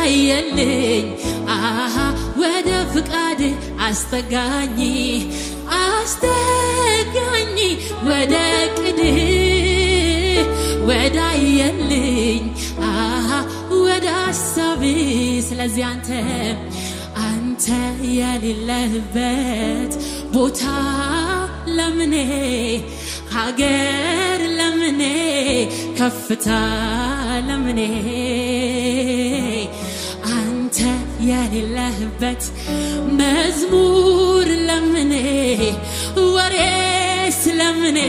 ታየልኝ ወደ ፍቃድ አስጠጋኝ ወደ ቅድ ወዳየልኝ ወደ ሐሳብ ስለዚህ አንተ የሌለህበት ቦታ ለምኔ ሀገር ለምኔ ከፍታ ለምኔ አንተ የሌለህበት መዝሙር ለምኔ ወሬስ ለምኔ